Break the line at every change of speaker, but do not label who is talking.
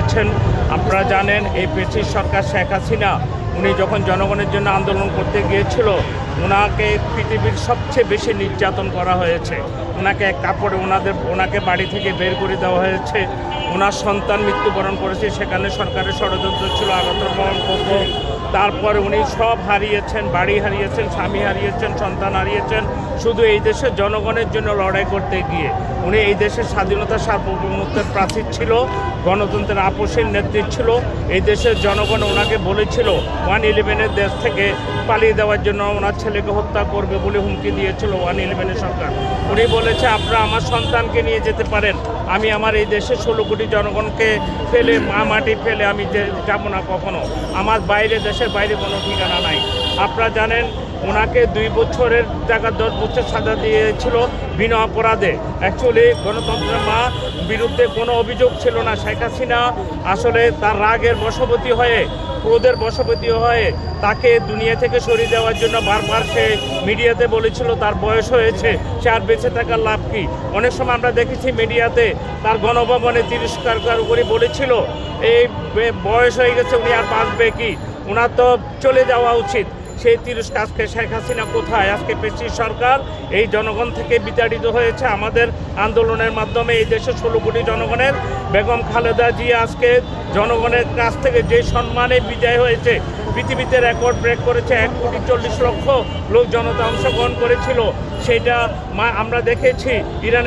করেছেন। আপনারা জানেন এই পেশির সরকার শেখ হাসিনা উনি যখন জনগণের জন্য আন্দোলন করতে গিয়েছিল ওনাকে পৃথিবীর সবচেয়ে বেশি নির্যাতন করা হয়েছে। ওনাকে এক কাপড়ে ওনাকে বাড়ি থেকে বের করে দেওয়া হয়েছে। ওনার সন্তান মৃত্যুবরণ করেছে, সেখানে সরকারের ষড়যন্ত্র ছিল আঘাতবরণ পক্ষ। তারপরে উনি সব হারিয়েছেন, বাড়ি হারিয়েছেন, স্বামী হারিয়েছেন, সন্তান হারিয়েছেন, শুধু এই দেশের জনগণের জন্য লড়াই করতে গিয়ে। উনি এই দেশের স্বাধীনতা সার্বভৌমত্বের প্রাচীর ছিল, গণতন্ত্রের আপোষের নেতৃত্ব ছিল। এই দেশের জনগণ ওনাকে বলেছিল 111-এর দেশ থেকে পালিয়ে দেওয়ার জন্য ওনার ছেলেকে হত্যা করবে বলে হুমকি দিয়েছিল 111-এর সরকার। উনি বলেছে আপনারা আমার সন্তানকে নিয়ে যেতে পারেন, আমি আমার এই দেশের 16 কোটি জনগণকে ফেলে মাটি ফেলে আমি যাব না কখনো, আমার দেশের বাইরে কোনো ঠিকানা নাই। আপনারা জানেন ওনাকে 2 বছরের জায়গা 10 বছর সাজা দিয়েছিল বিনা অপরাধে। অ্যাকচুয়ালি গণতন্ত্রের মা বিরুদ্ধে কোনো অভিযোগ ছিল না। শেখ হাসিনা আসলে তার রাগের বশবর্তী হয়ে, ক্রোধের বশবর্তী হয়ে তাকে দুনিয়া থেকে সরিয়ে দেওয়ার জন্য বারবার সে মিডিয়াতে বলেছিল তার বয়স হয়েছে, সে আর বেঁচে থাকার লাভ কি। অনেক সময় আমরা দেখেছি মিডিয়াতে তার গণভবনে তিরস্কার করে বলেছিল এই বয়স হয়ে গেছে, উনি আর বাঁচবে কি, ওনার তো চলে যাওয়া উচিত। সেই তিরস্কার আজকে শেখ হাসিনা কোথায়? আজকে পেশির সরকার এই জনগণ থেকে বিতাড়িত হয়েছে আমাদের আন্দোলনের মাধ্যমে। এই দেশের 16 কোটি জনগণের বেগম খালেদা জিয়া আজকে জনগণের কাছ থেকে যে সম্মানে বিজয় হয়েছে, পৃথিবীতে রেকর্ড ব্রেক করেছে। 1,40,00,000 লোক জনতা অংশগ্রহণ করেছিল, সেটা আমরা দেখেছি। ইরানের